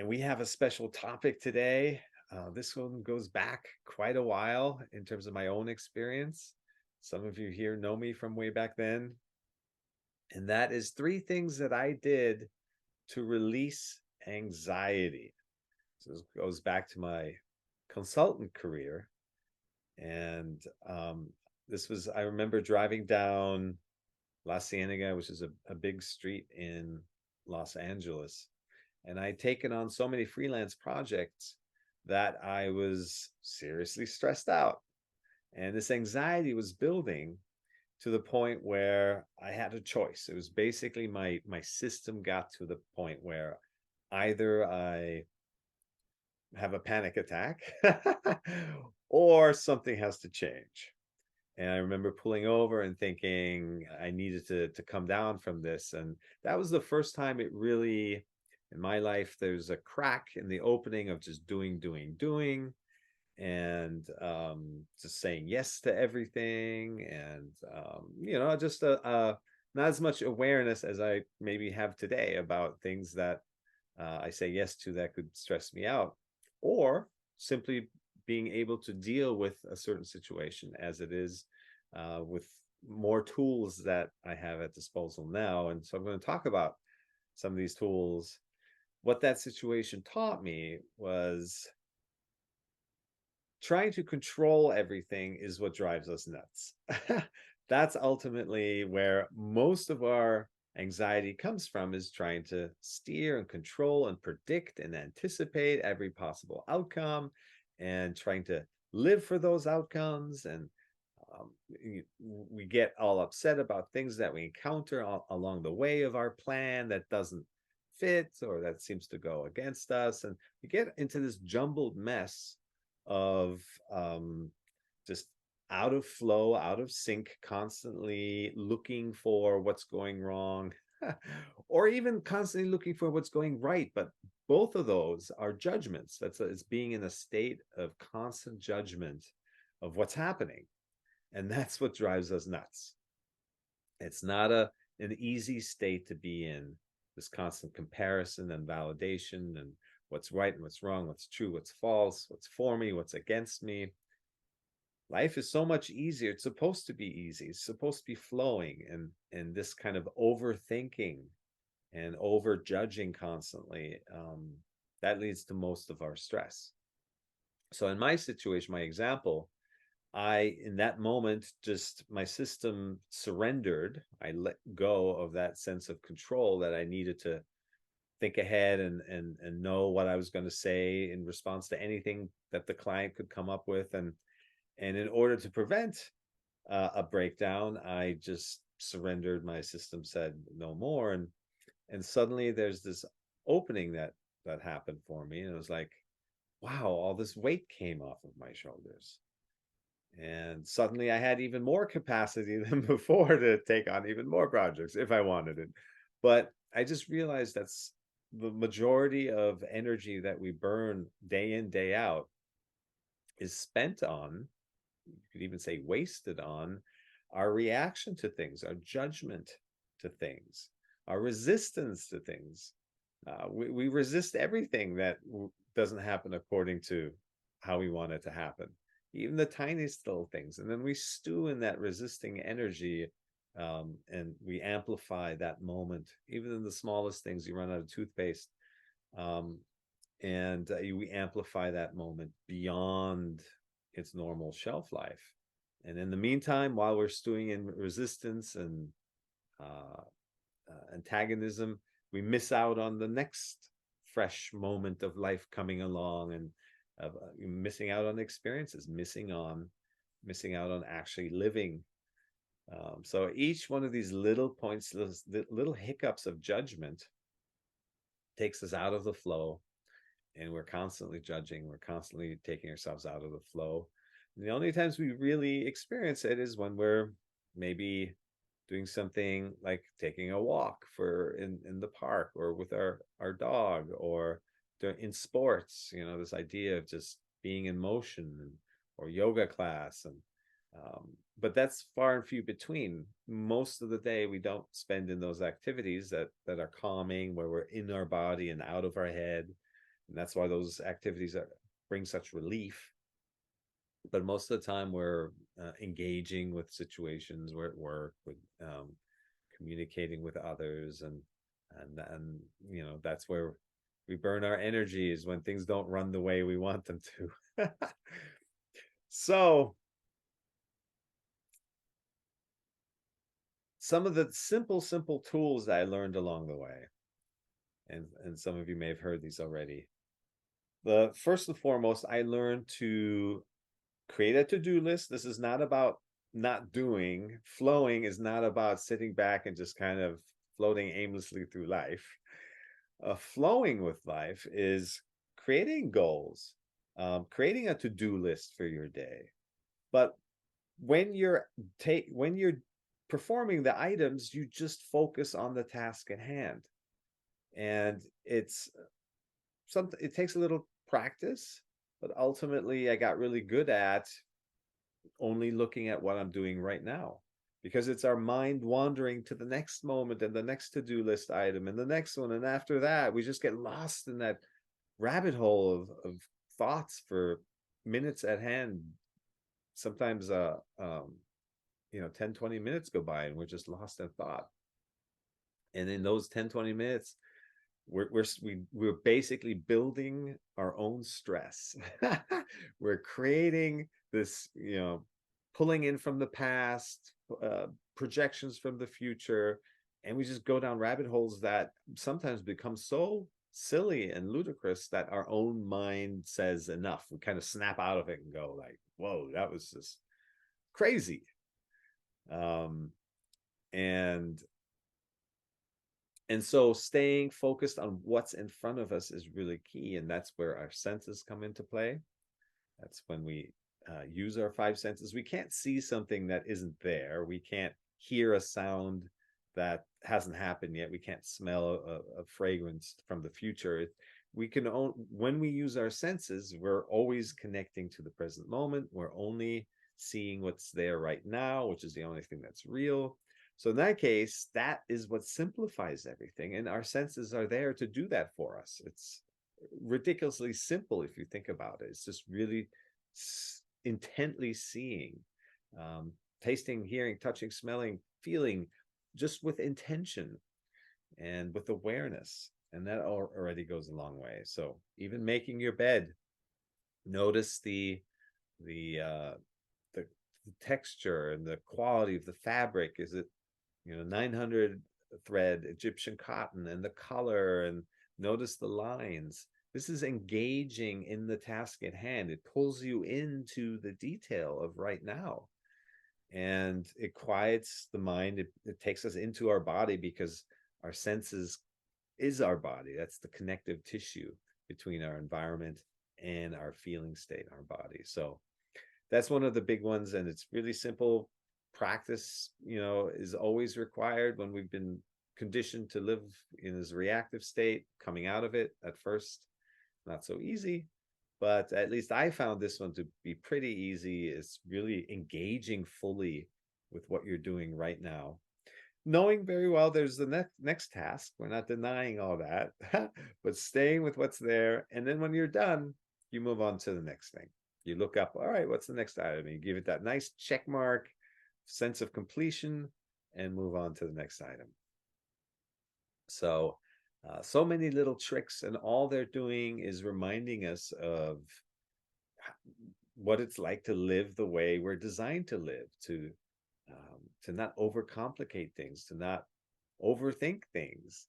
And we have a special topic today. This one goes back quite a while in terms of my own experience. Some of you here know me from way back then. And that is three things that I did to release anxiety. So this goes back to my consultant career. And this was, I remember driving down La Cienega, which is a big street in Los Angeles. And I'd taken on so many freelance projects that I was seriously stressed out. And this anxiety was building to the point where I had a choice. It was basically my system got to the point where either I have a panic attack or something has to change. And I remember pulling over and thinking I needed to come down from this. And that was the first time it really, in my life, there's a crack in the opening of just doing, and just saying yes to everything. And, just not as much awareness as I maybe have today about things that I say yes to that could stress me out, or simply being able to deal with a certain situation as it is, with more tools that I have at disposal now. And so I'm going to talk about some of these tools. What that situation taught me was trying to control everything is what drives us nuts. That's ultimately where most of our anxiety comes from, is trying to steer and control and predict and anticipate every possible outcome and trying to live for those outcomes. And we get all upset about things that we encounter along the way of our plan that doesn't fit or that seems to go against us. And we get into this jumbled mess of just out of flow, out of sync, constantly looking for what's going wrong, or even constantly looking for what's going right. But both of those are judgments. It's being in a state of constant judgment of what's happening. And that's what drives us nuts. It's not an easy state to be in, this constant comparison and validation and what's right and what's wrong, what's true, what's false, what's for me, what's against me. Life is so much easier. It's supposed to be easy. It's supposed to be flowing, and this kind of overthinking and over judging constantly, that leads to most of our stress. So in my situation, my example, in that moment, just my system surrendered. I let go of that sense of control that I needed to think ahead and know what I was going to say in response to anything that the client could come up with. And in order to prevent a breakdown, I just surrendered. My system said no more. And suddenly there's this opening that happened for me. And it was like, wow, all this weight came off of my shoulders. And suddenly I had even more capacity than before to take on even more projects if I wanted it. But I just realized that's the majority of energy that we burn day in, day out is spent on, you could even say wasted on, our reaction to things, our judgment to things, our resistance to things. We resist everything that doesn't happen according to how we want it to happen, even the tiniest little things. And then we stew in that resisting energy, and we amplify that moment, even in the smallest things. You run out of toothpaste, um, and we amplify that moment beyond its normal shelf life. And in the meantime, while we're stewing in resistance and uh, antagonism, we miss out on the next fresh moment of life coming along, and missing out on experiences, missing out on actually living. So each one of these little points, little hiccups of judgment, takes us out of the flow, and we're constantly judging. We're constantly taking ourselves out of the flow. And the only times we really experience it is when we're maybe doing something like taking a walk in the park, or with our dog, or in sports, this idea of just being in motion, or yoga class. And but that's far and few between. Most of the day we don't spend in those activities that are calming, where we're in our body and out of our head. And that's why those activities bring such relief. But most of the time, we're engaging with situations. We're at work, with communicating with others, and that's where we burn our energy, is when things don't run the way we want them to. So some of the simple tools that I learned along the way, and some of you may have heard these already. The first and foremost, I learned to create a to-do list. This is not about not doing. Flowing is not about sitting back and just kind of floating aimlessly through life. Flowing with life is creating goals, creating a to-do list for your day. But when you're performing the items, you just focus on the task at hand. And it takes a little practice, but ultimately I got really good at only looking at what I'm doing right now, because it's our mind wandering to the next moment and the next to-do list item and the next one, and after that we just get lost in that rabbit hole of thoughts for minutes at hand. Sometimes 10-20 minutes go by and we're just lost in thought, and in those 10-20 minutes we're basically building our own stress. We're creating this, pulling in from the past, projections from the future, and we just go down rabbit holes that sometimes become so silly and ludicrous that our own mind says enough. We kind of snap out of it and go like, whoa, that was just crazy. And so staying focused on what's in front of us is really key. And that's where our senses come into play. That's when we use our five senses. We can't see something that isn't there. We can't hear a sound that hasn't happened yet. We can't smell a fragrance from the future. When we use our senses, we're always connecting to the present moment. We're only seeing what's there right now, which is the only thing that's real. So in that case, that is what simplifies everything. And our senses are there to do that for us. It's ridiculously simple if you think about it. It's just really intently seeing, tasting, hearing, touching, smelling, feeling, just with intention and with awareness. And that already goes a long way. So even making your bed, notice the texture and the quality of the fabric. Is it 900 thread Egyptian cotton, and the color, and notice the lines. This is engaging in the task at hand. It pulls you into the detail of right now, and it quiets the mind. It takes us into our body, because our senses is our body. That's the connective tissue between our environment and our feeling state, our body. So that's one of the big ones, and it's really simple. Practice, is always required when we've been conditioned to live in this reactive state. Coming out of it at first, not so easy, but at least I found this one to be pretty easy. It's really engaging fully with what you're doing right now, knowing very well there's the next task. We're not denying all that, but staying with what's there. And then when you're done, you move on to the next thing. You look up, all right, what's the next item? You give it that nice check mark, sense of completion, and move on to the next item. So so many little tricks, and all they're doing is reminding us of what it's like to live the way we're designed to live, to not overcomplicate things, to not overthink things,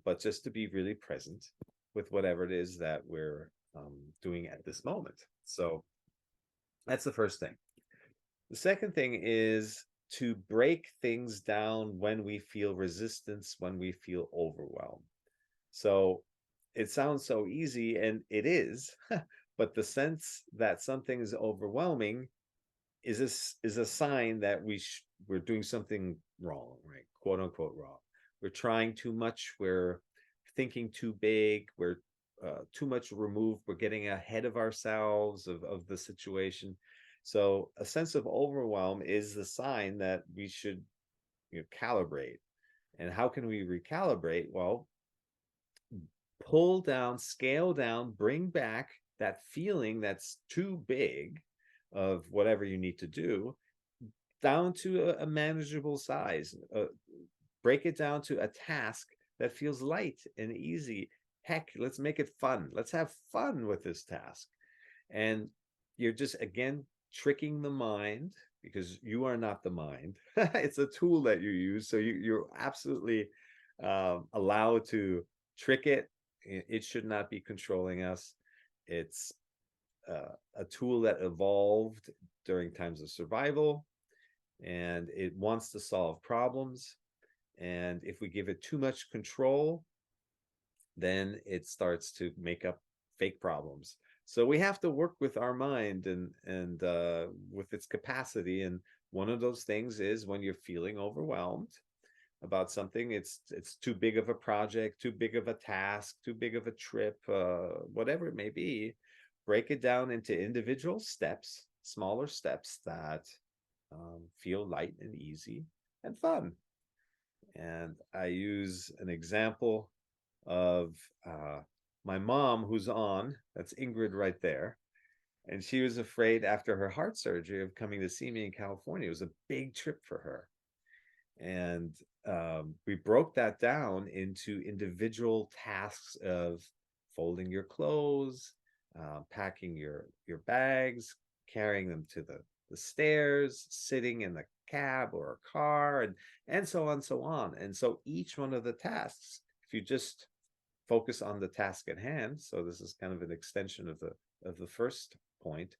but just to be really present with whatever it is that we're doing at this moment. So that's the first thing. The second thing is to break things down when we feel resistance, when we feel overwhelmed. So it sounds so easy, and it is, but the sense that something is overwhelming is a sign that we're doing something wrong, right? Quote unquote wrong. We're trying too much. We're thinking too big. We're too much removed. We're getting ahead of ourselves of the situation. So a sense of overwhelm is the sign that we should calibrate. And how can we recalibrate? Well, pull down, scale down, bring back that feeling that's too big of whatever you need to do down to a manageable size. Break it down to a task that feels light and easy. Heck, let's make it fun. Let's have fun with this task. And you're just, again, tricking the mind, because you are not the mind. It's a tool that you use. So you're absolutely allowed to trick it. It should not be controlling us. It's a tool that evolved during times of survival, and it wants to solve problems. And if we give it too much control, then it starts to make up fake problems. So we have to work with our mind and with its capacity. And one of those things is when you're feeling overwhelmed about something, it's too big of a project, too big of a task, too big of a trip, whatever it may be. Break it down into individual steps, smaller steps that feel light and easy and fun. And I use an example of my mom, who's on, that's Ingrid right there. And she was afraid after her heart surgery of coming to see me in California. It was a big trip for her. And we broke that down into individual tasks of folding your clothes, packing your bags, carrying them to the stairs, sitting in the cab or a car, and so on, so on. And so each one of the tasks, if you just focus on the task at hand, so this is kind of an extension of the first point,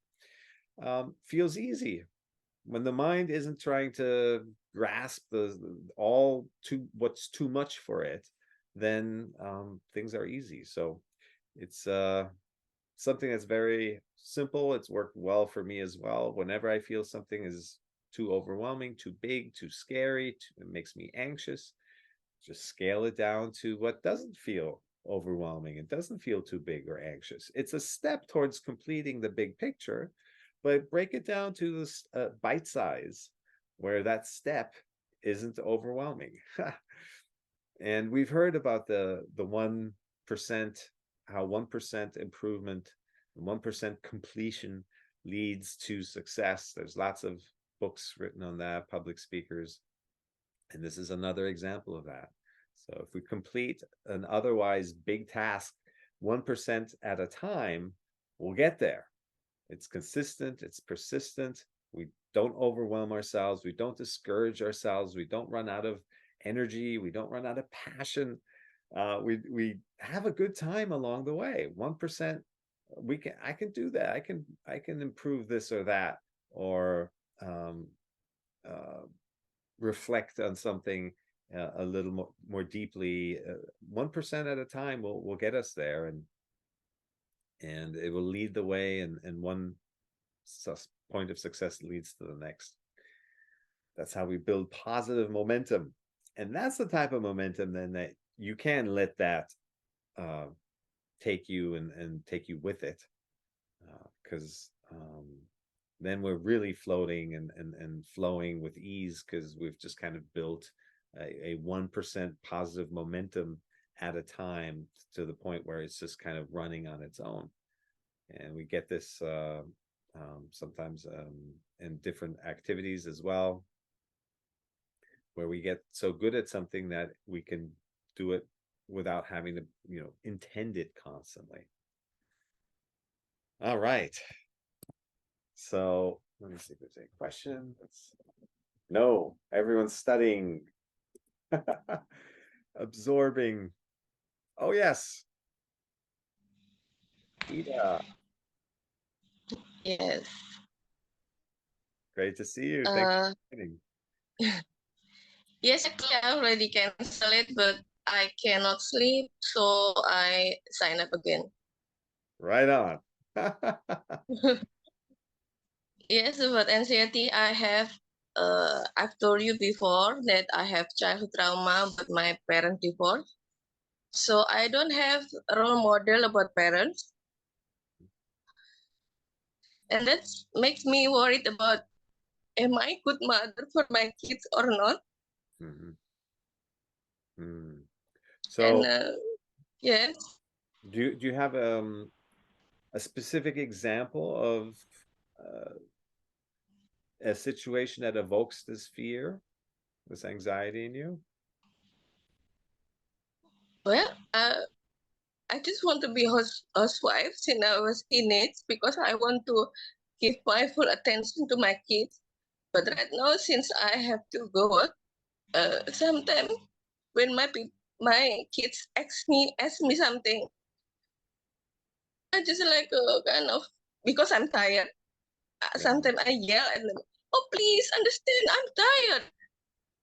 feels easy when the mind isn't trying to grasp what's too much for it. Then things are easy. So it's something that's very simple. It's worked well for me as well. Whenever I feel something is too overwhelming, too big, too scary, it makes me anxious, just scale it down to what doesn't feel overwhelming. It doesn't feel too big or anxious. It's a step towards completing the big picture, but break it down to this bite size where that step isn't overwhelming. And we've heard about the 1%, how 1% improvement, 1% completion leads to success. There's lots of books written on that, public speakers, and this is another example of that. So if we complete an otherwise big task 1% at a time, we'll get there. It's consistent, it's persistent. We don't overwhelm ourselves, we don't discourage ourselves, we don't run out of energy, we don't run out of passion. We have a good time along the way. 1%, I can do that. I can improve this or that, or reflect on something a little more deeply. 1% at a time will get us there, and it will lead the way, and one point of success leads to the next. That's how we build positive momentum. And that's the type of momentum then that you can let that take you and take you with it, because then we're really floating and flowing with ease, because we've just kind of built a 1% positive momentum at a time, to the point where it's just kind of running on its own. And we get this sometimes in different activities as well, where we get so good at something that we can do it without having to, intend it constantly. All right. So let me see if there's any question. No, everyone's studying, absorbing. Oh, yes. Ida, Yes. great to see you. Thanks Uh, for joining. yes, actually, I already canceled it, but I cannot sleep, so I sign up again. Right on. Yes, about anxiety, I've told you before that I have childhood trauma, but my parents divorced. So I don't have a role model about parents. And that makes me worried about, am I a good mother for my kids or not? Mhm. Mm. And So yes. Do you have a specific example of a situation that evokes this fear, this anxiety in you? Well, I just want to be housewife since I was teenage because I want to give my full attention to my kids. But right now, since I have to go work, sometimes when my kids ask me something, I just like kind of because I'm tired. Yeah. Sometimes I yell at them. Oh, please understand, I'm tired.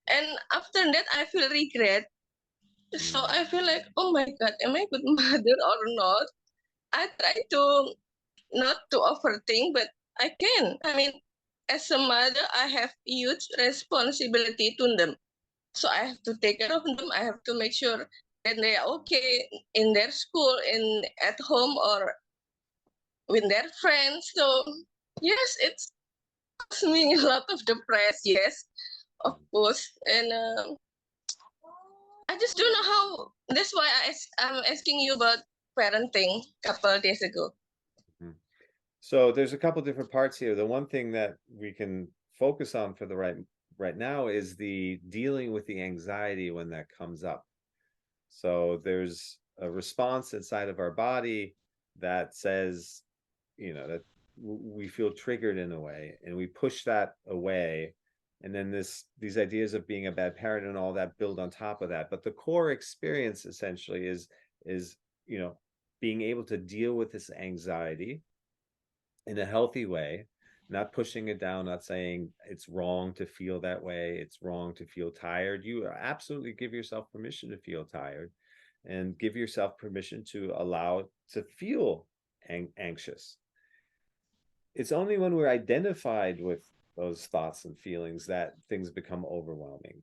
And after that, I feel regret. So Mm. I feel like, oh my God, am I a good mother or not? I try to not to overthink, but I can. I mean, as a mother, I have huge responsibility to them. So I have to take care of them. I have to make sure that they are okay in their school, in at home, or with their friends. So yes, it's caused me a lot of depress. Yes, of Mm. course, and I just don't know how. That's why I'm asking you about parenting couple days ago. Mhm. So there's a couple different parts here. The one thing that we can focus on for the right now is the dealing with the anxiety when that comes up. So there's a response inside of our body that says, that we feel triggered in a way, and we push that away. And then these ideas of being a bad parent and all that build on top of that. But the core experience essentially is you know being able to deal with this anxiety in a healthy way, not pushing it down, not saying it's wrong to feel that way, it's wrong to feel tired. You absolutely give yourself permission to feel tired, and give yourself permission to allow to feel anxious. It's only when we're identified with those thoughts and feelings that things become overwhelming.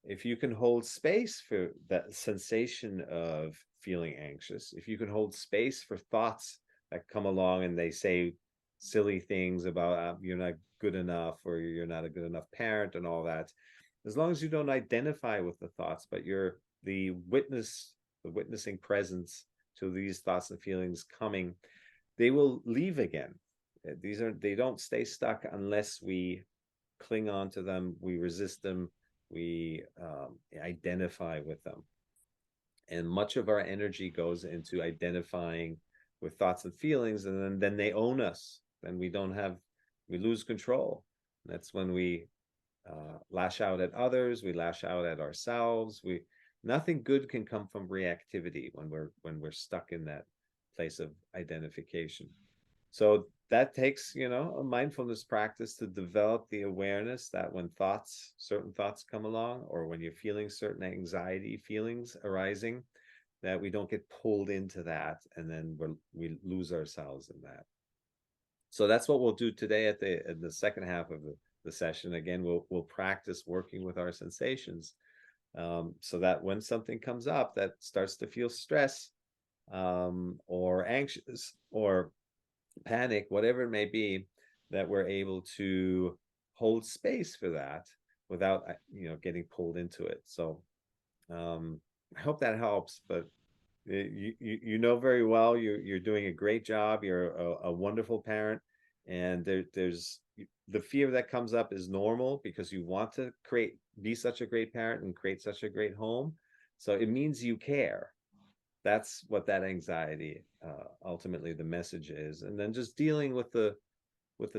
If you can hold space for that sensation of feeling anxious, if you can hold space for thoughts that come along and they say silly things about you're not good enough or you're not a good enough parent and all that, as long as you don't identify with the thoughts, but you're the witnessing presence to these thoughts and feelings coming, they will leave again. They don't stay stuck unless we cling on to them, we resist them, we identify with them. And much of our energy goes into identifying with thoughts and feelings, and then they own us. Then we lose control. That's when we lash out at others, we lash out at ourselves. We Nothing good can come from reactivity when we're stuck in that place of identification. So that takes, a mindfulness practice to develop the awareness that when certain thoughts come along, or when you're feeling certain anxiety feelings arising, that we don't get pulled into that, and then we lose ourselves in that. So that's what we'll do today in the second half of the session. Again, we'll practice working with our sensations, so that when something comes up that starts to feel stress, or anxious, or panic, whatever it may be, that we're able to hold space for that without getting pulled into it. So I hope that helps. But you know very well you're doing a great job. You're a wonderful parent, and there's the fear that comes up is normal because you want to be such a great parent and create such a great home. So it means you care. That's what that anxiety, ultimately the message is. And then just dealing with the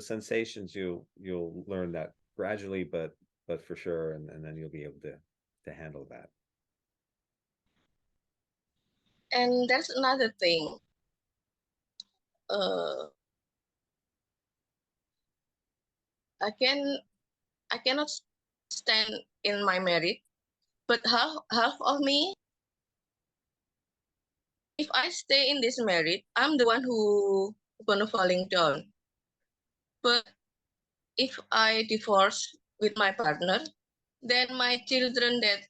sensations, you'll learn that gradually, but for sure, and then you'll be able to handle that. And that's another thing. Uh, I can I cannot stand in my marriage, but half of me, if I stay in this marriage, I'm the one who gonna falling down. But if I divorce with my partner, then my children that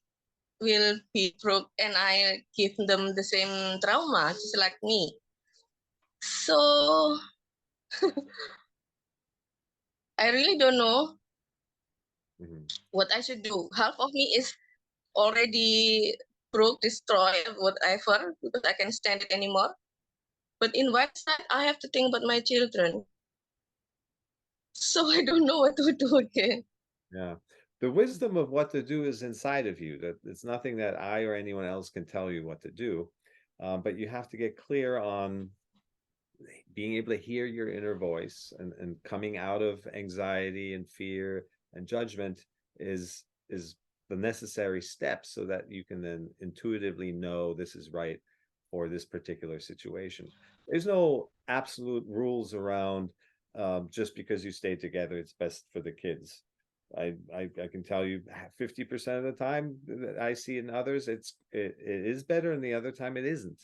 will be broke and I give them the same trauma just like me. So I really don't know Mhm. what I should do. Half of me is already broke, destroyed, whatever, because I can't stand it anymore. But in white side, I have to think about my children. So I don't know what to do again. Yeah. The wisdom of what to do is inside of you. That it's nothing that I or anyone else can tell you what to do. But you have to get clear on being able to hear your inner voice, and coming out of anxiety and fear and judgment is the necessary step so that you can then intuitively know this is right for this particular situation. There's no absolute rules around just because you stay together it's best for the kids. I can tell you 50% of the time that I see in others it is better, and the other time it isn't.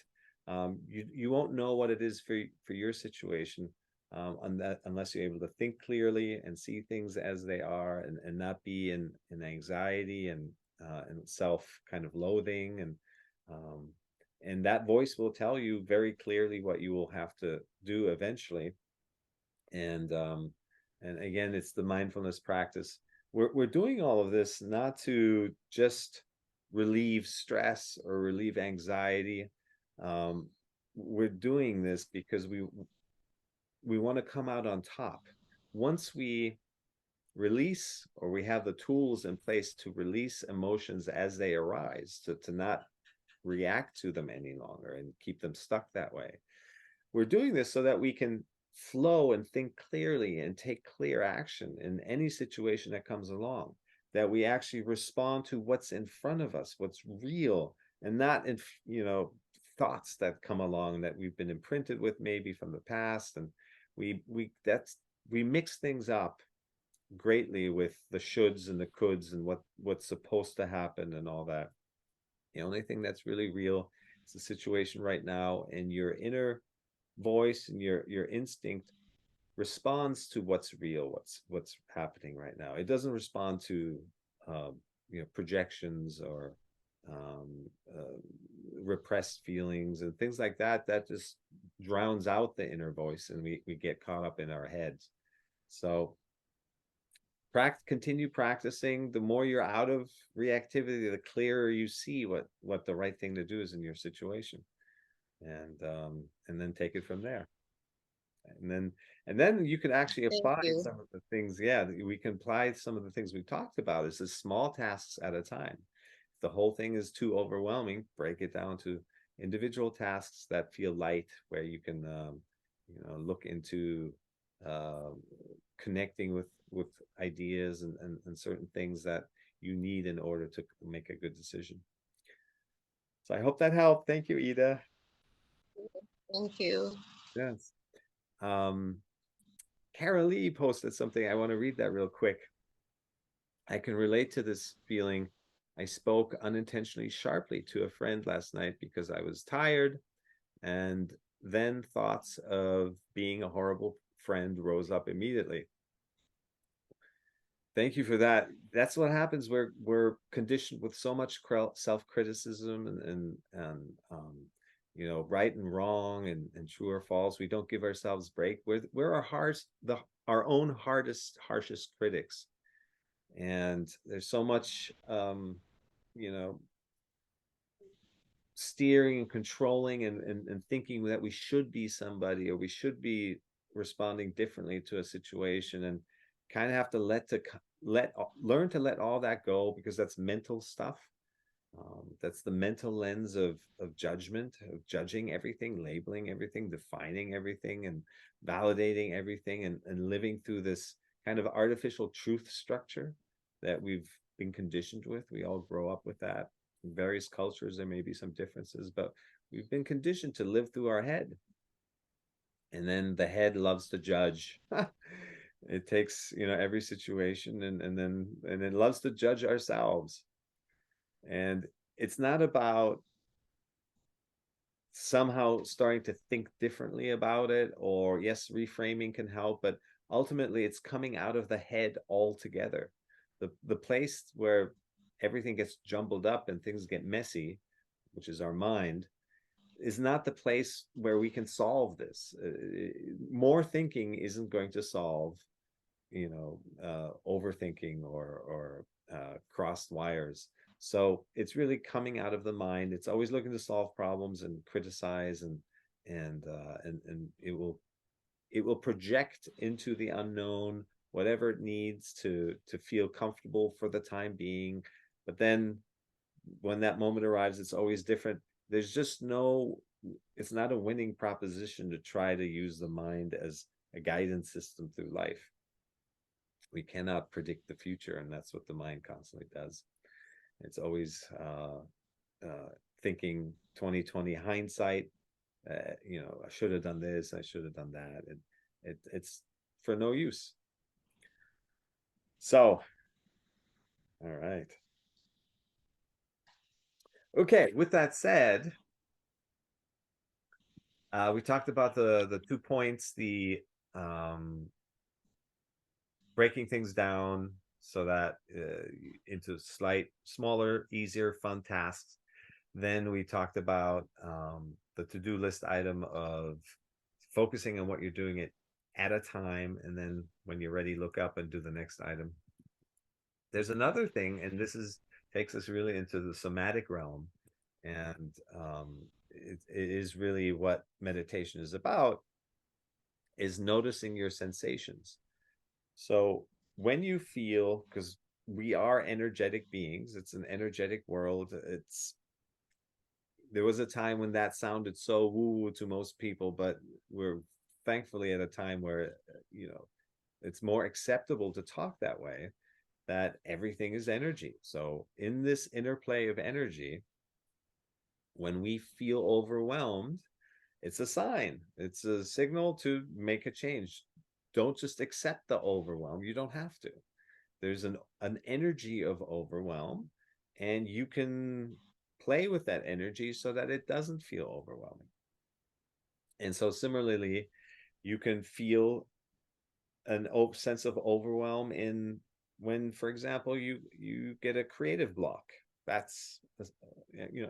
You won't know what it is for your situation unless you're able to think clearly and see things as they are, and not be in anxiety and self kind of loathing, um, and that voice will tell you very clearly what you will have to do eventually. And again, it's the mindfulness practice. We're doing all of this not to just relieve stress or relieve anxiety. um, we're doing this because we want to come out on top. Once we release, or we have the tools in place to release emotions as they arise, to not react to them any longer and keep them stuck that way, we're doing this so that we can flow and think clearly and take clear action in any situation that comes along, that we actually respond to what's in front of us, what's real, and not in thoughts that come along that we've been imprinted with maybe from the past. And we mix things up greatly with the shoulds and the coulds and what's supposed to happen and all that. The only thing that's really real is the situation right now, and your inner voice and your instinct responds to what's real, what's happening right now. It doesn't respond to projections or um, uh, repressed feelings and things like that. That just drowns out the inner voice, and we get caught up in our heads. So continue practicing. The more you're out of reactivity, the clearer you see what the right thing to do is in your situation, and then take it from there. And then you can actually Thank apply you. some of the things. Yeah, we can apply some of the things we talked about. It's just small tasks at a time. If the whole thing is too overwhelming, break it down to individual tasks that feel light, where you can look into uh, connecting with ideas and certain things that you need in order to make a good decision. So I hope that helped. Thank you, Ida. Thank you. Yes. um Carol Lee posted something. I want to read that real quick. I can relate to this feeling. I spoke unintentionally sharply to a friend last night because I was tired, and then thoughts of being a horrible friend rose up immediately. Thank you for that. That's what happens. We're conditioned with so much self-criticism and right and wrong and true or false. We don't give ourselves break. We're our own harshest critics. And there's so much you know steering and controlling and thinking that we should be somebody, or we should be responding differently to a situation, and kind of have to learn to let all that go, because that's mental stuff. That's the mental lens of judgment, of judging everything, labeling everything, defining everything, and validating everything, and living through this kind of artificial truth structure that we've been conditioned with. We all grow up with that. In various cultures, there may be some differences, but we've been conditioned to live through our head. And then the head loves to judge. It takes, every situation, and it loves to judge ourselves. And it's not about somehow starting to think differently about it, or yes, reframing can help, but ultimately it's coming out of the head altogether. The place where everything gets jumbled up and things get messy, which is our mind, is not the place where we can solve this. More thinking isn't going to solve overthinking or crossed wires. So it's really coming out of the mind. It's always looking to solve problems and criticize and it will project into the unknown whatever it needs to feel comfortable for the time being. But then when that moment arrives, it's always different. There's just no, it's not a winning proposition to try to use the mind as a guidance system through life. We cannot predict the future, and that's what the mind constantly does. It's always thinking 2020 hindsight. I should have done this, I should have done that. It's for no use. So, all right. Okay, with that said, we talked about the 2 points, the um, breaking things down so that into smaller, easier, fun tasks. Then we talked about the to-do list item of focusing on what you're doing it at a time, and then when you're ready, look up and do the next item. There's another thing, and this is takes us really into the somatic realm, and it is really what meditation is about, is noticing your sensations. So when you feel, because we are energetic beings, it's an energetic world. There was a time when that sounded so woo to most people, but we're thankfully at a time where it's more acceptable to talk that way, that everything is energy. So in this interplay of energy, when we feel overwhelmed, it's a sign, it's a signal to make a change. Don't just accept the overwhelm. You don't have to. There's an energy of overwhelm, and you can play with that energy so that it doesn't feel overwhelming. And so similarly, you can feel an sense of overwhelm in when, for example, you get a creative block. That's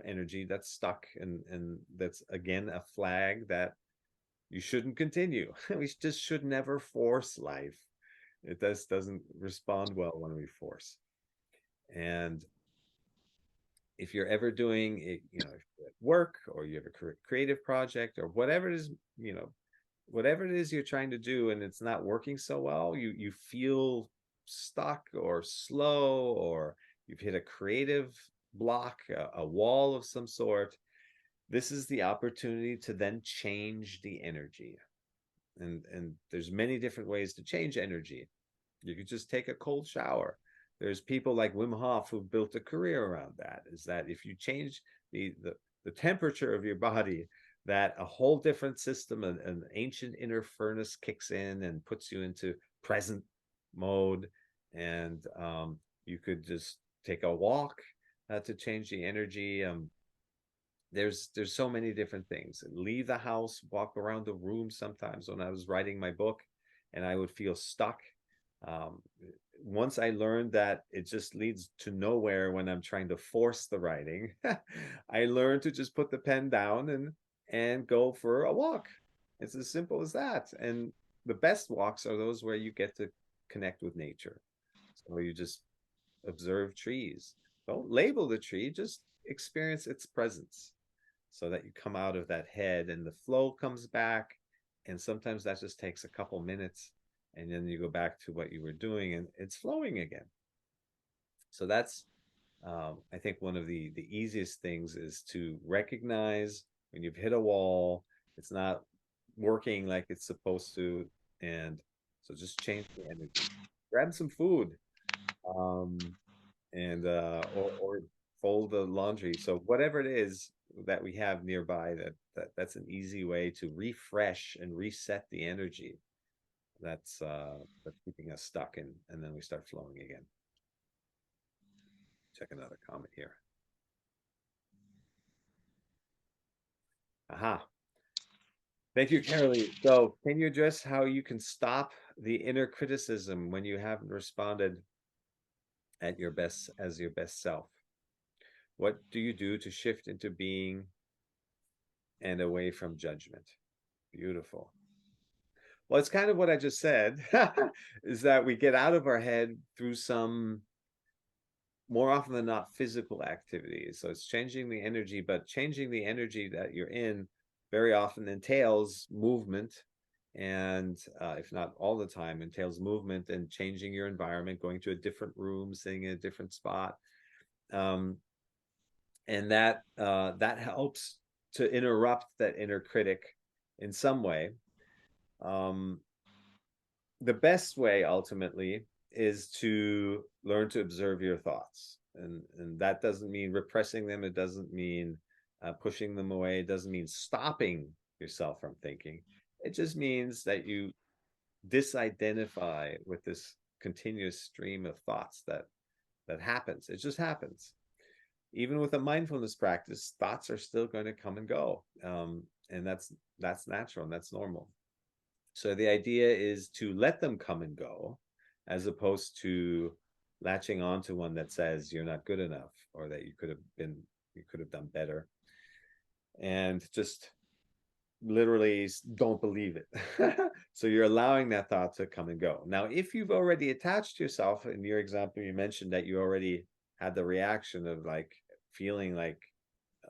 energy that's stuck, and that's again a flag that you shouldn't continue. We just should never force life. It doesn't respond well when we force. And if you're ever doing it, if you're at work or you have a creative project or whatever it is, whatever it is you're trying to do and it's not working so well, you feel stuck or slow, or you've hit a creative block, a wall of some sort. This is the opportunity to then change the energy. And there's many different ways to change energy. You could just take a cold shower. There's people like Wim Hof who built a career around that, is that if you change the temperature of your body, that a whole different system, an ancient inner furnace kicks in and puts you into present mode. And you could just take a walk to change the energy. There's so many different things. Leave the house, walk around the room. Sometimes when I was writing my book and I would feel stuck, once I learned that it just leads to nowhere when I'm trying to force the writing, I learned to just put the pen down and go for a walk. It's as simple as that. And the best walks are those where you get to connect with nature. So you just observe trees. Don't label the tree, just experience its presence, so that you come out of that head and the flow comes back. And sometimes that just takes a couple minutes, and then you go back to what you were doing and it's flowing again. So that's I think one of the easiest things is to recognize when you've hit a wall, it's not working like it's supposed to. And so just change the energy, grab some food, and or fold the laundry. So whatever it is that we have nearby, that's an easy way to refresh and reset the energy that's keeping us stuck, and then we start flowing again. Check another comment here. Aha. Thank you, Carolee. So can you address how you can stop the inner criticism when you haven't responded at your best as your best self? What do you do to shift into being and away from judgment? Beautiful. Well, it's kind of what I just said, is that we get out of our head through some, more often than not, physical activities. So it's changing the energy, but changing the energy that you're in very often entails movement, and if not all the time, entails movement and changing your environment, going to a different room, sitting in a different spot. Um, and that helps to interrupt that inner critic in some way. Um, the best way ultimately is to learn to observe your thoughts, and that doesn't mean repressing them. It doesn't mean pushing them away. It doesn't mean stopping yourself from thinking. It just means that you disidentify with this continuous stream of thoughts that happens. It just happens. Even with a mindfulness practice, thoughts are still going to come and go, and that's natural and that's normal. So the idea is to let them come and go, as opposed to latching on to one that says you're not good enough, or that you could have done better, and just literally don't believe it. So you're allowing that thought to come and go. Now, if you've already attached yourself, in your example, you mentioned that you already had the reaction of like feeling like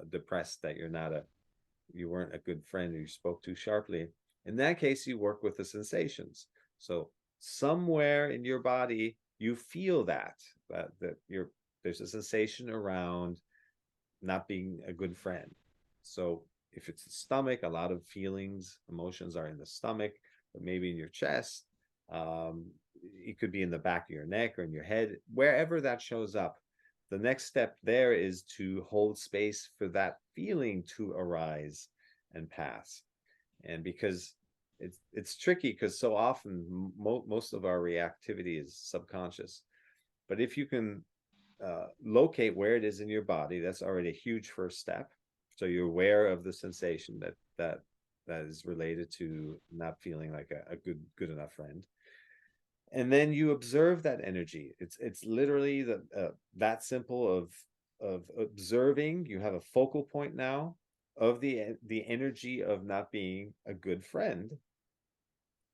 depressed, that you weren't a good friend, or you spoke too sharply. In that case, you work with the sensations. So somewhere in your body, you feel that there's a sensation around not being a good friend. So if it's the stomach, a lot of feelings, emotions are in the stomach, but maybe in your chest. It could be in the back of your neck or in your head, wherever that shows up. The next step there is to hold space for that feeling to arise and pass. And because it's tricky, because so often most of our reactivity is subconscious. But if you can locate where it is in your body, that's already a huge first step. So you're aware of the sensation that is related to not feeling like a good enough friend, and then you observe that energy. It's literally that simple of observing. You have a focal point now of the energy of not being a good friend,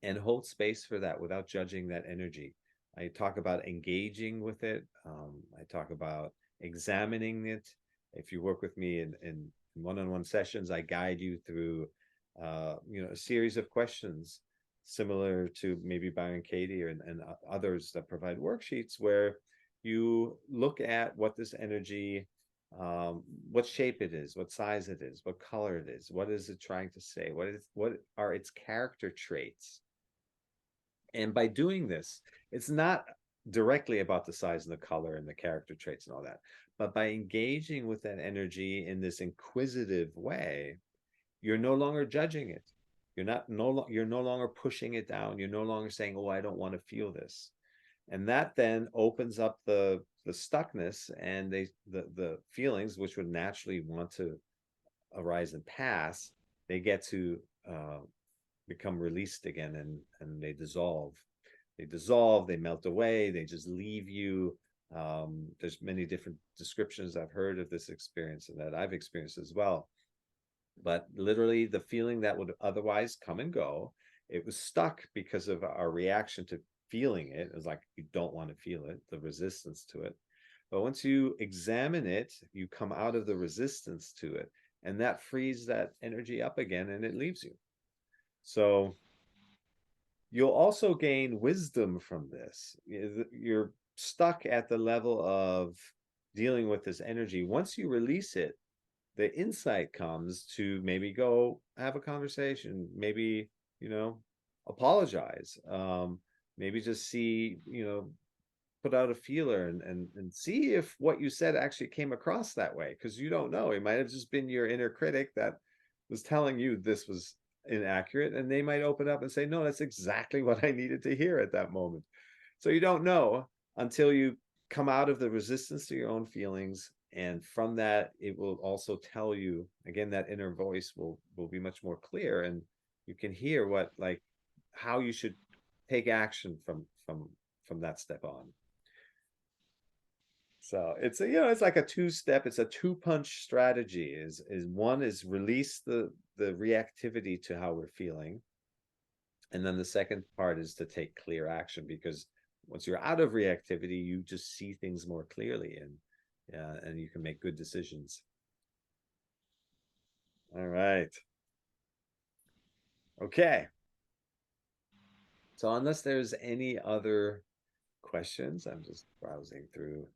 and hold space for that without judging that energy. I talk about engaging with it. I talk about examining it. If you work with me in one-on-one sessions, I guide you through a series of questions similar to maybe Byron Katie and others that provide worksheets, where you look at what this energy, what shape it is, what size it is, what color it is, what is it trying to say, what are its character traits. And by doing this, it's not directly about the size and the color and the character traits and all that, but by engaging with that energy in this inquisitive way, you're no longer judging it. You're no longer pushing it down. You're no longer saying, "Oh, I don't want to feel this." And that then opens up the stuckness and the feelings which would naturally want to arise and pass. They get to become released again, and they dissolve, they melt away, they just leave you. There's many different descriptions I've heard of this experience and that I've experienced as well, but literally the feeling that would otherwise come and go, it was stuck because of our reaction to feeling it. It was like you don't want to feel it, the resistance to it. But once you examine it, you come out of the resistance to it, and that frees that energy up again, and it leaves you. So you'll also gain wisdom from this. You're stuck at the level of dealing with this energy. Once you release it, the insight comes to maybe go have a conversation, maybe, apologize, maybe just see, put out a feeler and see if what you said actually came across that way, because you don't know. It might have just been your inner critic that was telling you this was inaccurate, and they might open up and say, no, that's exactly what I needed to hear at that moment. So you don't know until you come out of the resistance to your own feelings, and from that it will also tell you again, that inner voice will be much more clear, and you can hear how you should take action from that step on. So it's like a two-step, it's a two-punch strategy. Is one is release the reactivity to how we're feeling, and then the second part is to take clear action, because once you're out of reactivity, you just see things more clearly, and you can make good decisions. All right. Okay. So unless there's any other questions, I'm just browsing through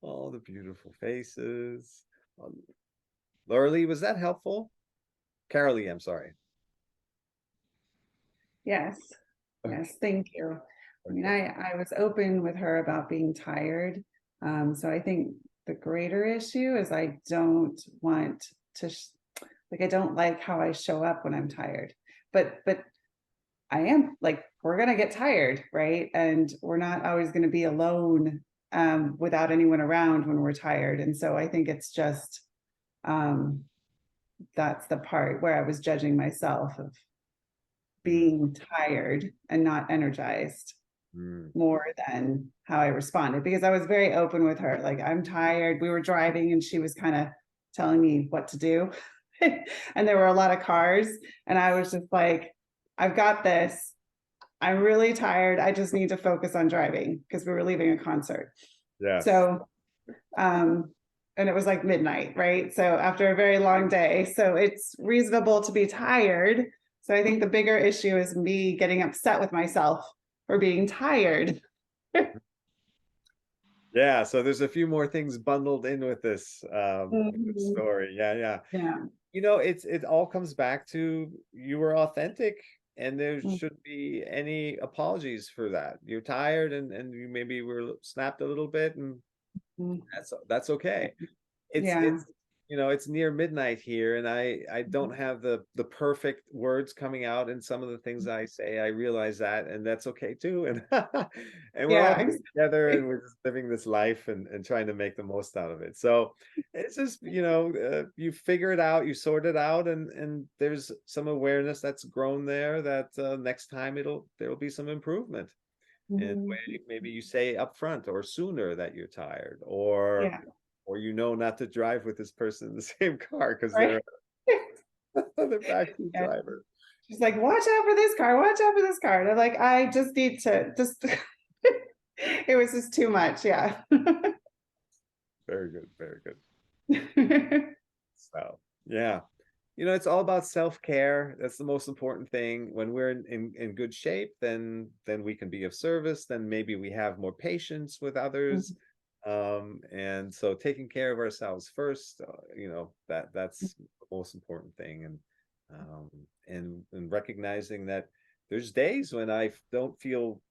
all the beautiful faces. Laura Lee, was that helpful? Carol Lee, I'm sorry. Yes. Okay. Yes. Thank you. I mean, Okay. I was open with her about being tired. So I think the greater issue is I don't want to, like, I don't like how I show up when I'm tired. But I am like, we're gonna get tired, right? And we're not always gonna be alone without anyone around when we're tired. And so I think it's just um, that's the part where I was judging myself of Mm, being tired and not energized mm, more than how I responded, because I was very open with her. Like, I'm tired. We were driving and she was kind of telling me what to do. And there were a lot of cars. And I was just like, I've got this. I'm really tired. I just need to focus on driving because we were leaving a concert. yes. So, and it was like midnight, right? So after a very long day. So it's reasonable to be tired. So I think the bigger issue is me getting upset with myself for being tired. Yeah, so there's a few more things bundled in with this Mhm. story. Yeah, yeah. Yeah. It all comes back to you were authentic and there Mhm. shouldn't be any apologies for that. You're tired and you maybe were snapped a little bit and that's okay. Yeah. It's near midnight here and I don't have the perfect words coming out in some of the things I say. I realize that and that's okay too. And and we're all Yeah. here together and Exactly. we're just living this life and trying to make the most out of it. So it's just, you figure it out, you sort it out and there's some awareness that's grown there that next time there'll be some improvement. And Mhm. maybe you say upfront or sooner that you're tired, or Yeah. not to drive with this person in the same car because Right. they're the backseat Yeah. driver. She's like, watch out for this car, watch out for this car. And I'm like, I just need to just it was just too much. Yeah. Very good, very good. So yeah, it's all about self-care. That's the most important thing. When we're in good shape, then we can be of service. Then maybe we have more patience with others. And so taking care of ourselves first, that's the most important thing. And recognizing that there's days when I don't feel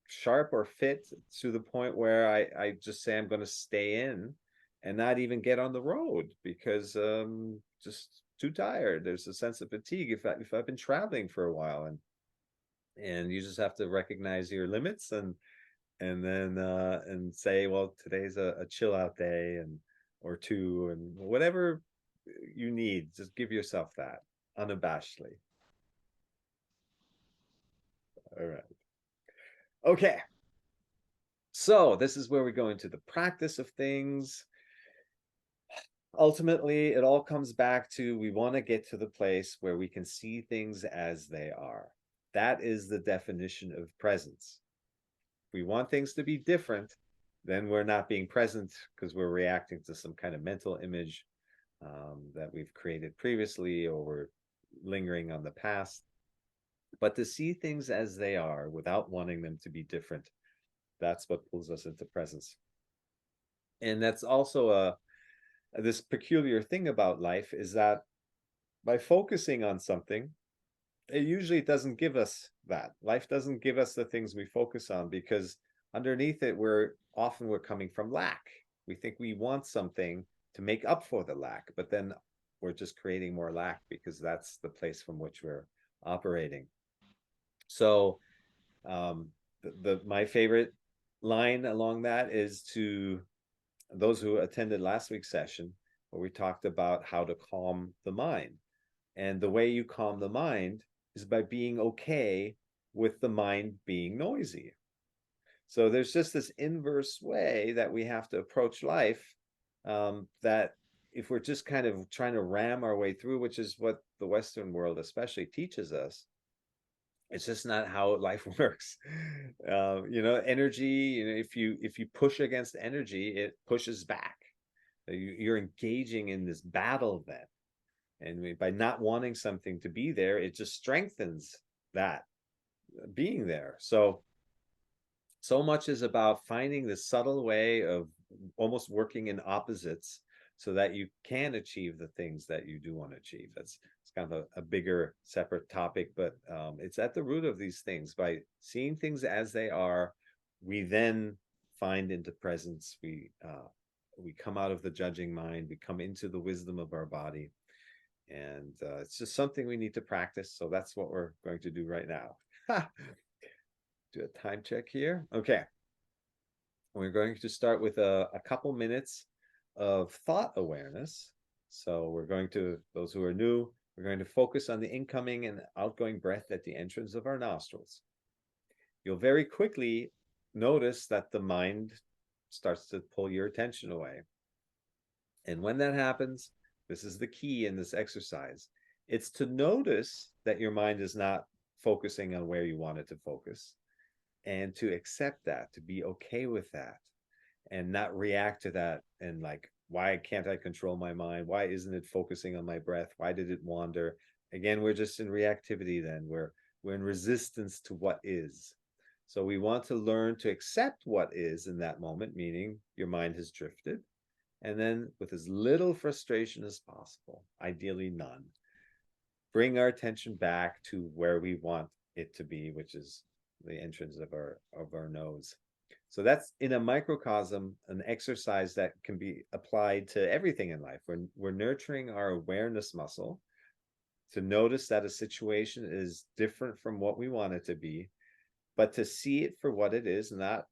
sharp or fit to the point where I just say I'm going to stay in and not even get on the road because just too tired. There's a sense of fatigue if I've been traveling for a while and you just have to recognize your limits and then and say, well, today's a chill out day or two and whatever you need, just give yourself that unabashedly. All right. Okay. So this is where we go into the practice of things. Ultimately, it all comes back to we want to get to the place where we can see things as they are. That is the definition of presence. If we want things to be different, then we're not being present because we're reacting to some kind of mental image that we've created previously or we're lingering on the past. But to see things as they are without wanting them to be different, that's what pulls us into presence. And that's also this peculiar thing about life is that by focusing on something, it usually doesn't give us that. Life doesn't give us the things we focus on because underneath it, we're coming from lack. We think we want something to make up for the lack, but then we're just creating more lack because that's the place from which we're operating. So, my favorite line along that is to those who attended last week's session, where we talked about how to calm the mind. And the way you calm the mind is by being okay with the mind being noisy. So there's just this inverse way that we have to approach life that if we're just kind of trying to ram our way through, which is what the Western world especially teaches us, it's just not how life works. Energy, if you push against energy, it pushes back. You're engaging in this battle then. And by not wanting something to be there, it just strengthens that being there. So much is about finding the subtle way of almost working in opposites so that you can achieve the things that you do want to achieve. It's kind of a bigger separate topic, but it's at the root of these things. By seeing things as they are, we then find into presence. We come out of the judging mind, we come into the wisdom of our body. And it's just something we need to practice. So that's what we're going to do right now. Do a time check here. Okay. We're going to start with a couple minutes of thought awareness. So we're going to, those who are new, we're going to focus on the incoming and outgoing breath at the entrance of our nostrils. You'll very quickly notice that the mind starts to pull your attention away. And when that happens, this is the key in this exercise. It's to notice that your mind is not focusing on where you want it to focus, and to accept that, to be okay with that, and not react to that and like, why can't I control my mind? Why isn't it focusing on my breath? Why did it wander? Again, we're just in reactivity then. We're in resistance to what is. So we want to learn to accept what is in that moment, meaning your mind has drifted. And then with as little frustration as possible, ideally none, bring our attention back to where we want it to be, which is the entrance of our nose. So that's, in a microcosm, an exercise that can be applied to everything in life. We're nurturing our awareness muscle to notice that a situation is different from what we want it to be, but to see it for what it is, not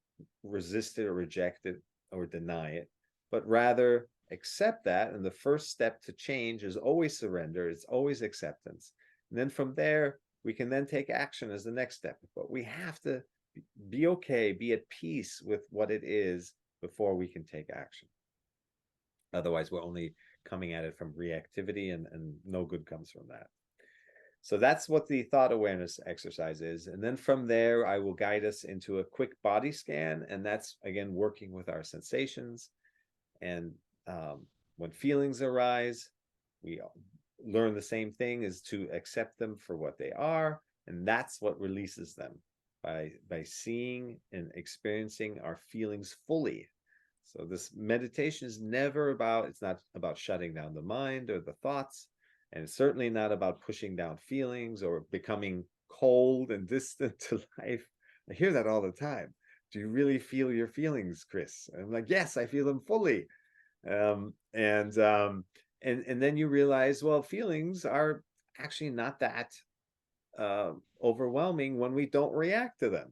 resist it or reject it or deny it, but rather accept that. And the first step to change is always surrender. It's always acceptance. And then from there, we can then take action as the next step. But we have to be okay, be at peace with what it is before we can take action. Otherwise, we're only coming at it from reactivity, and no good comes from that. So that's what the thought awareness exercise is. And then from there, I will guide us into a quick body scan. And that's, again, working with our sensations. And when feelings arise, we learn the same thing, is to accept them for what they are. And that's what releases them, by seeing and experiencing our feelings fully. So this meditation is never about, it's not about shutting down the mind or the thoughts. And it's certainly not about pushing down feelings or becoming cold and distant to life. I hear that all the time. Do you really feel your feelings, Chris? And I'm like, yes, I feel them fully. And then you realize, well, feelings are actually not that overwhelming when we don't react to them.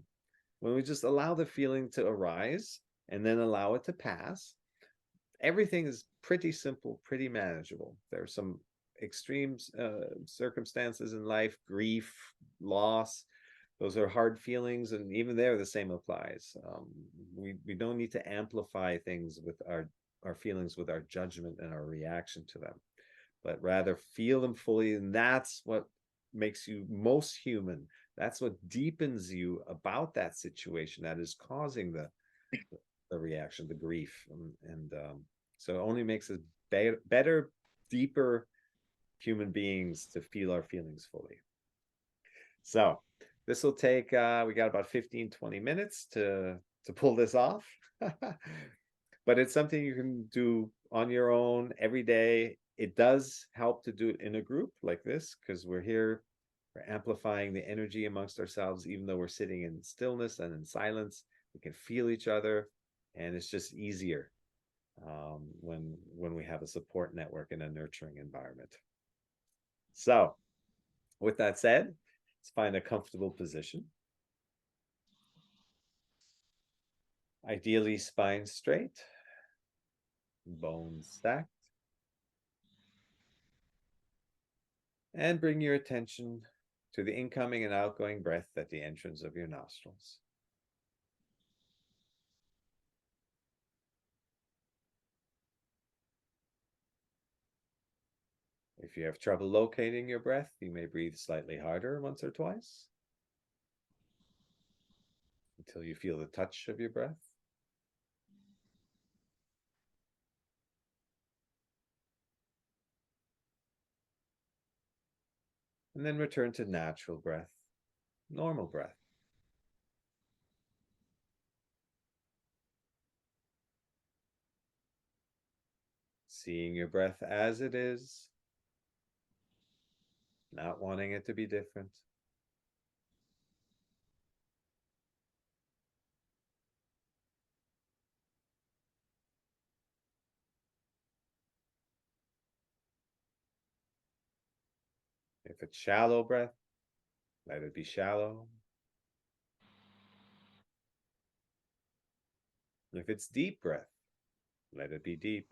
When we just allow the feeling to arise and then allow it to pass, everything is pretty simple, pretty manageable. There are some extreme circumstances in life, grief, loss. Those are hard feelings, and even there, the same applies. We don't need to amplify things with our feelings with our judgment and our reaction to them, but rather feel them fully. And that's what makes you most human. That's what deepens you about that situation that is causing the reaction, the grief. And so it only makes us better, deeper human beings to feel our feelings fully. So this will take, we got about 15-20 minutes to pull this off. But it's something you can do on your own every day. It does help to do it in a group like this, because we're here, we're amplifying the energy amongst ourselves. Even though we're sitting in stillness and in silence, we can feel each other, and it's just easier when we have a support network and a nurturing environment. So with that said, let's find a comfortable position. Ideally, spine straight, bones stacked. And bring your attention to the incoming and outgoing breath at the entrance of your nostrils. If you have trouble locating your breath, you may breathe slightly harder once or twice until you feel the touch of your breath. And then return to natural breath, normal breath. Seeing your breath as it is, not wanting it to be different. If it's shallow breath, let it be shallow. If it's deep breath, let it be deep.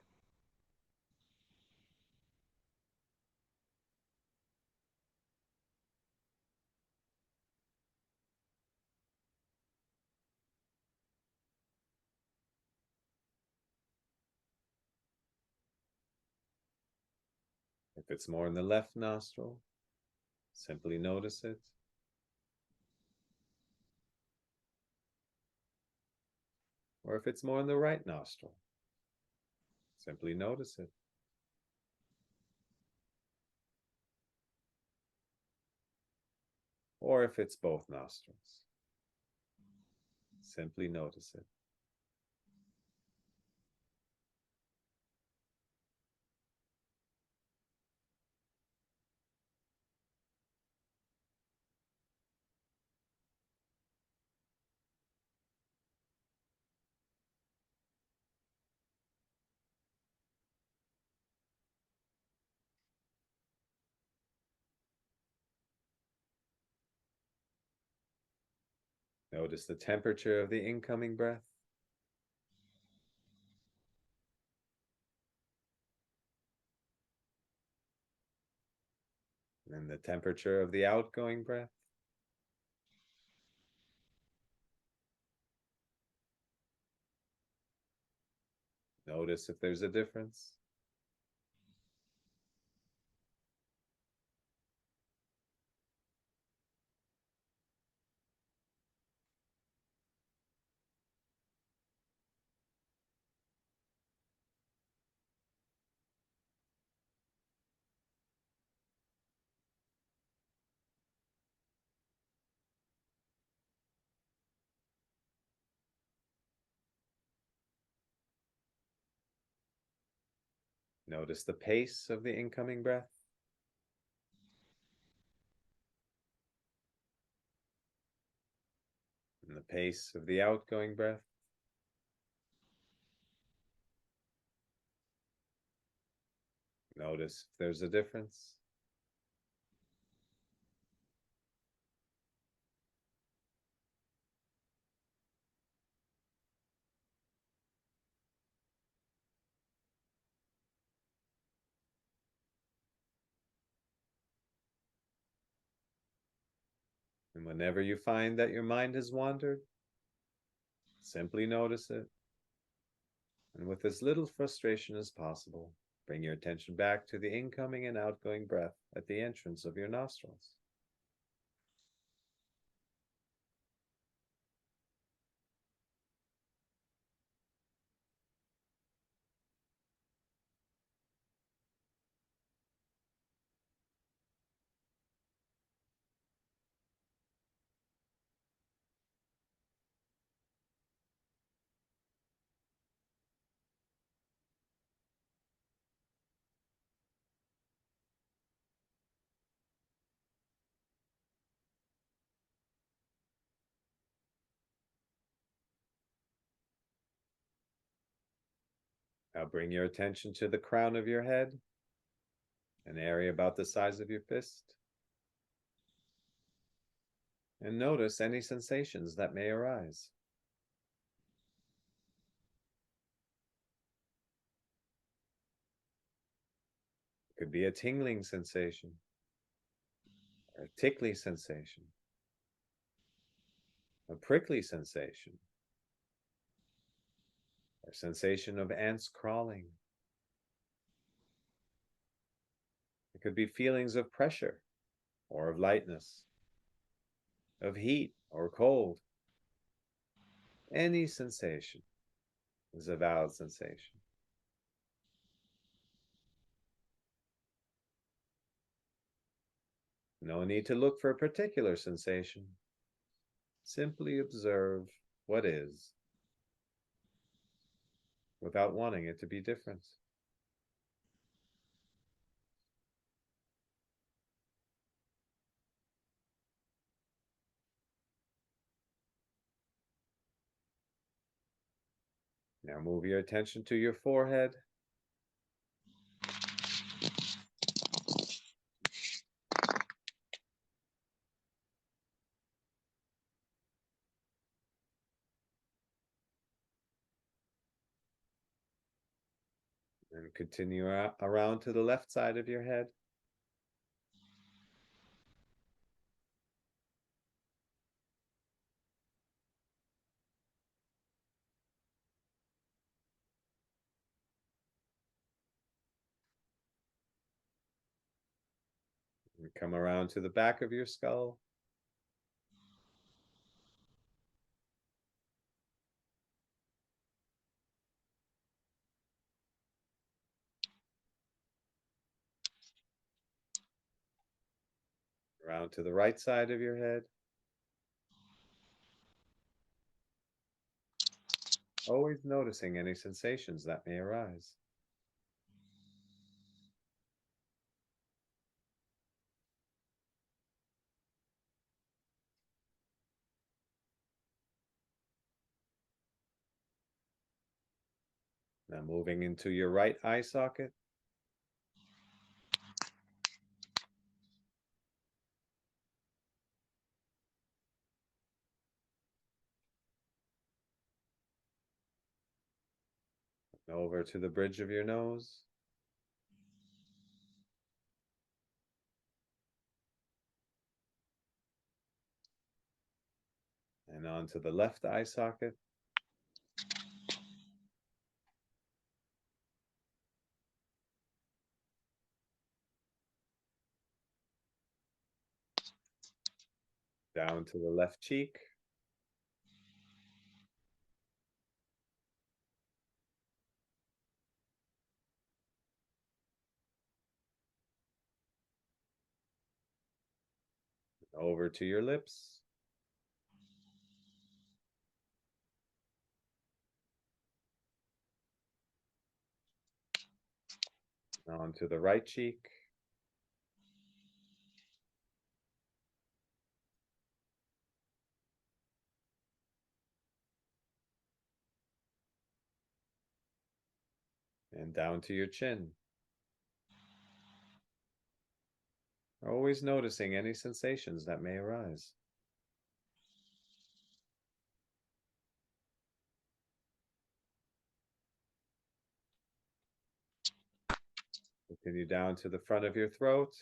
If it's more in the left nostril, simply notice it. Or if it's more in the right nostril, simply notice it. Or if it's both nostrils, simply notice it. Notice the temperature of the incoming breath. And the temperature of the outgoing breath. Notice if there's a difference. Notice the pace of the incoming breath. And the pace of the outgoing breath. Notice if there's a difference. And whenever you find that your mind has wandered, simply notice it. And with as little frustration as possible, bring your attention back to the incoming and outgoing breath at the entrance of your nostrils. Now bring your attention to the crown of your head, an area about the size of your fist. And notice any sensations that may arise. It could be a tingling sensation, or a tickly sensation, a prickly sensation, or sensation of ants crawling. It could be feelings of pressure or of lightness, of heat or cold. Any sensation is a valid sensation. No need to look for a particular sensation. Simply observe what is without wanting it to be different. Now move your attention to your forehead. And continue around to the left side of your head. And come around to the back of your skull. Around to the right side of your head. Always noticing any sensations that may arise. Now moving into your right eye socket. Over to the bridge of your nose. And onto the left eye socket. Down to the left cheek. Over to your lips. Onto the right cheek. And down to your chin. Always noticing any sensations that may arise. Continue down to the front of your throat.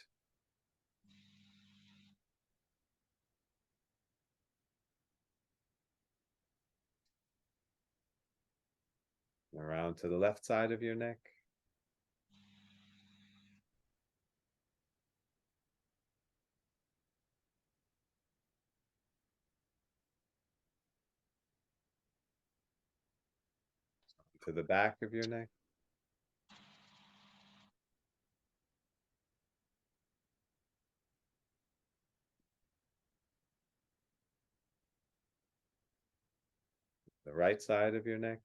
Around to the left side of your neck. To the back of your neck. The right side of your neck.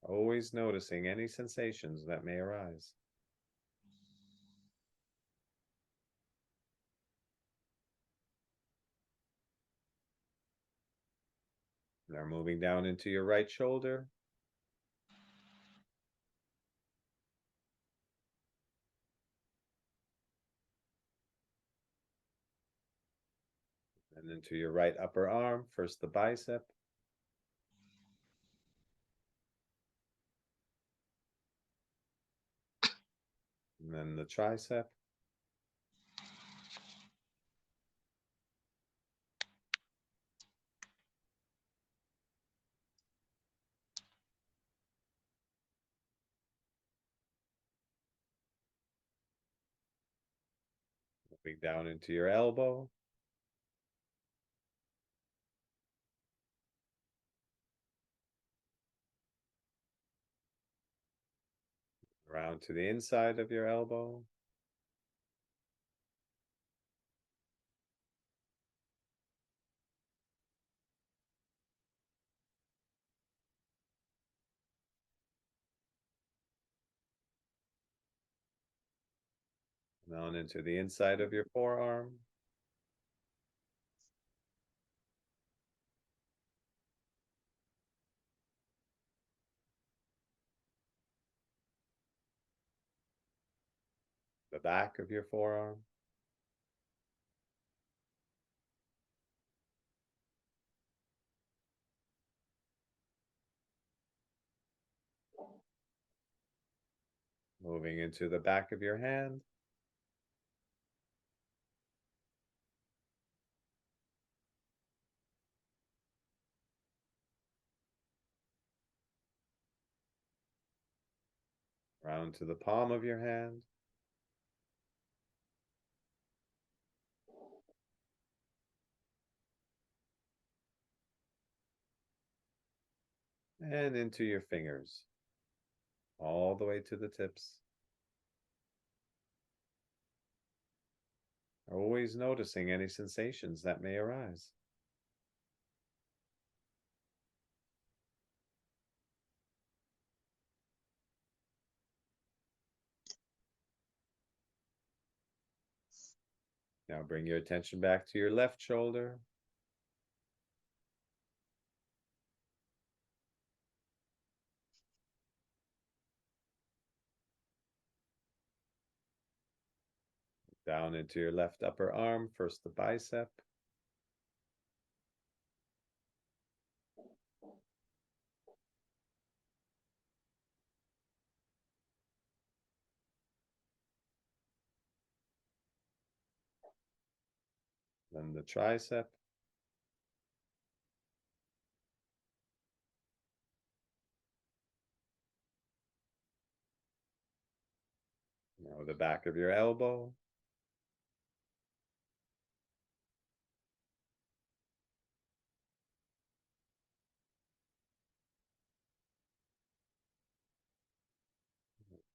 Always noticing any sensations that may arise. Now moving down into your right shoulder. And into your right upper arm, first the bicep. And then the tricep. Moving down into your elbow. Around to the inside of your elbow. And on into the inside of your forearm. The back of your forearm. Moving into the back of your hand. Around to the palm of your hand. And into your fingers. All the way to the tips. Always noticing any sensations that may arise. Now bring your attention back to your left shoulder. Down into your left upper arm, first the bicep. Then the tricep. Now the back of your elbow.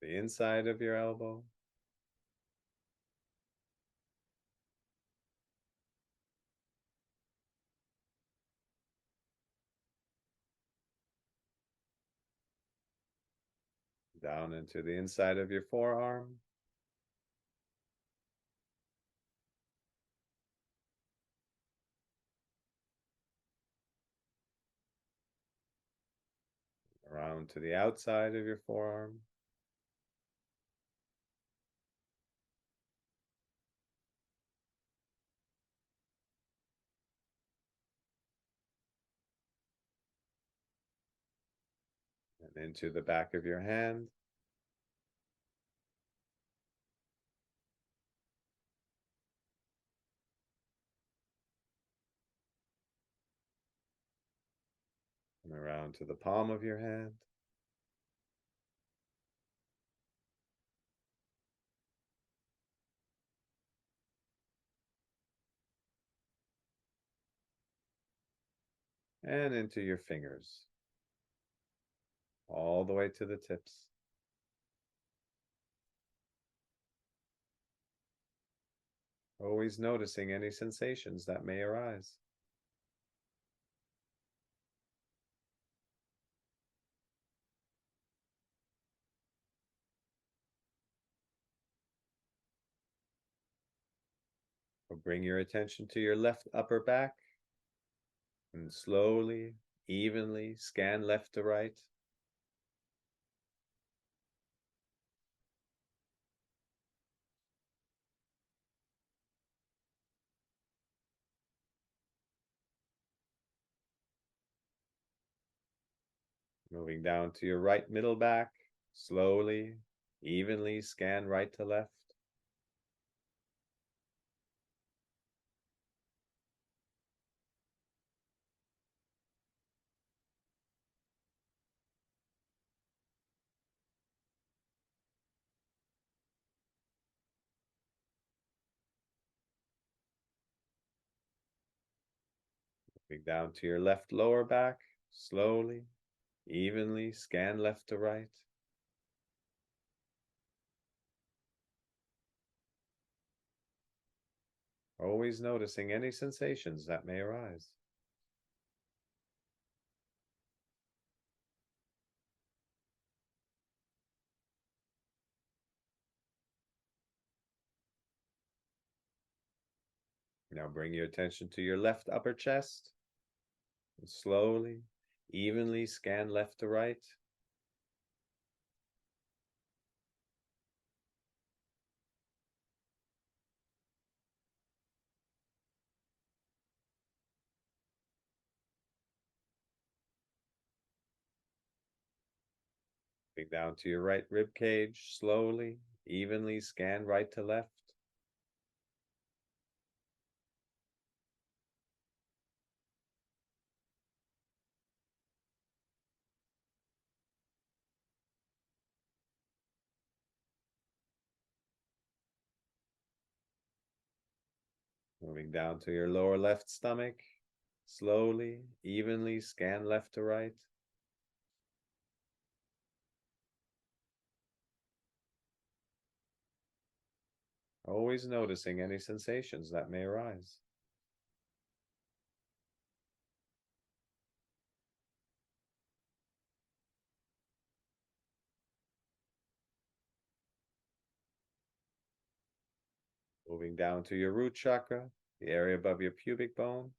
The inside of your elbow. Down into the inside of your forearm. Around to the outside of your forearm. And into the back of your hand. And around to the palm of your hand. And into your fingers. All the way to the tips. Always noticing any sensations that may arise. Bring your attention to your left upper back and slowly, evenly scan left to right. Moving down to your right middle back, slowly, evenly scan right to left. Moving down to your left lower back, slowly, evenly scan left to right. always noticing any sensations that may arise. Now bring your attention to your left upper chest and slowly, evenly scan left to right. Moving down to your right rib cage, slowly, evenly scan right to left. Moving down to your lower left stomach, slowly, evenly scan left to right. Always noticing any sensations that may arise. Moving down to your root chakra, the area above your pubic bone.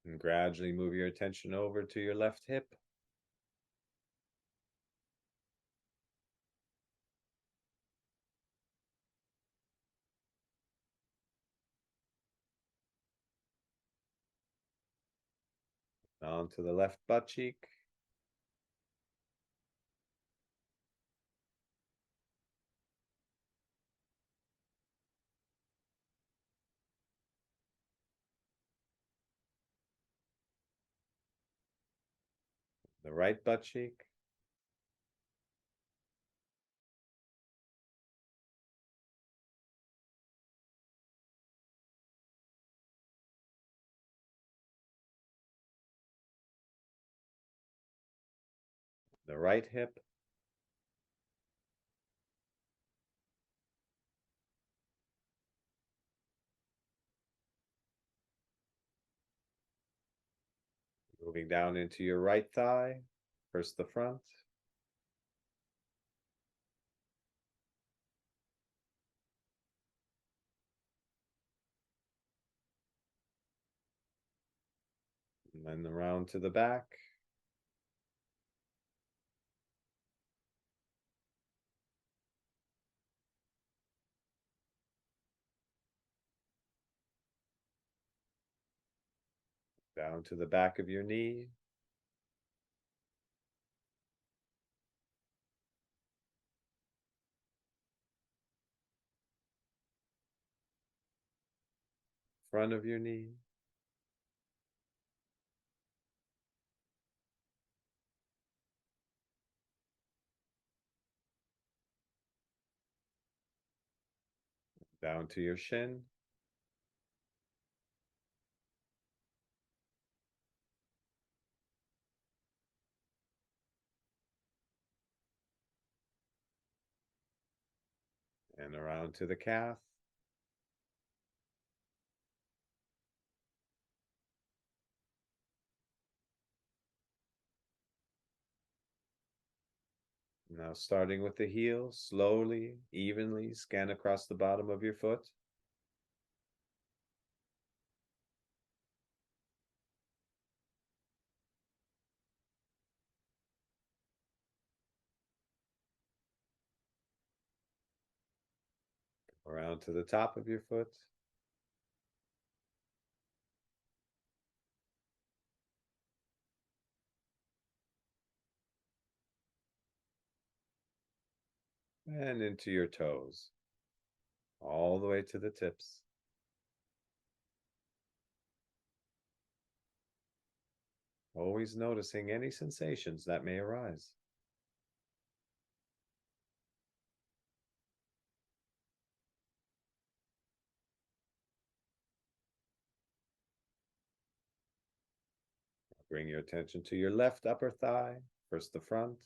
And gradually move your attention over to your left hip. On to the left butt cheek. The right butt cheek. The right hip. Moving down into your right thigh. First the front. And then around to the back. Down to the back of your knee. Front of your knee. Down to your shin. And around to the calf. Now starting with the heel, slowly, evenly scan across the bottom of your foot. Around to the top of your foot. And into your toes. All the way to the tips. Always noticing any sensations that may arise. Bring your attention to your left upper thigh, first the front.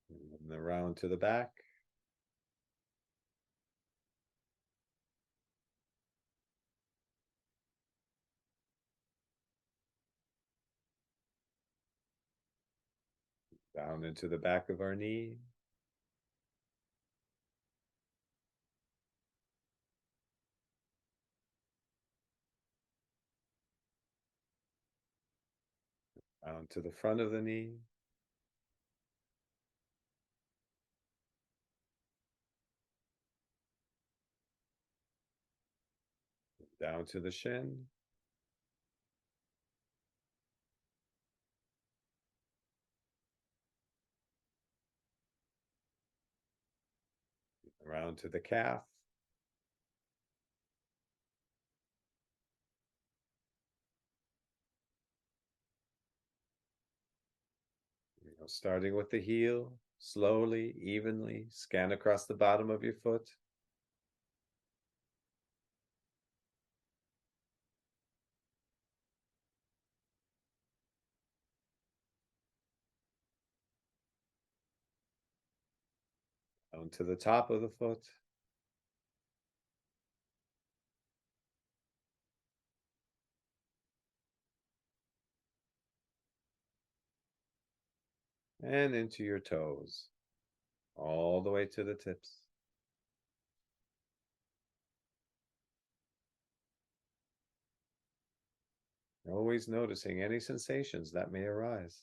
And around to the back. Down into the back of our knee. Down to the front of the knee. Down to the shin. Around to the calf. Starting with the heel, slowly, evenly, scan across the bottom of your foot. Down to the top of the foot. And into your toes, all the way to the tips. Always noticing any sensations that may arise.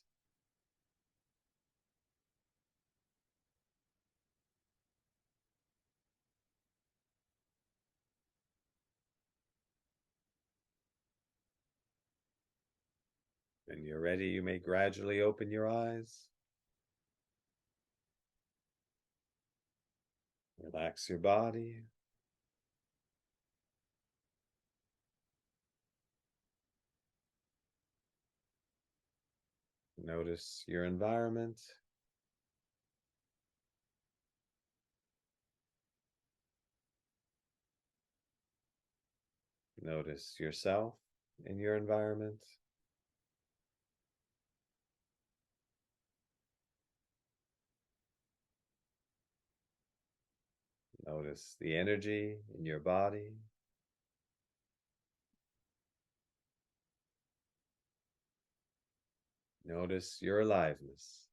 When you're ready, you may gradually open your eyes. Relax your body. Notice your environment. Notice yourself in your environment. Notice the energy in your body. Notice your aliveness.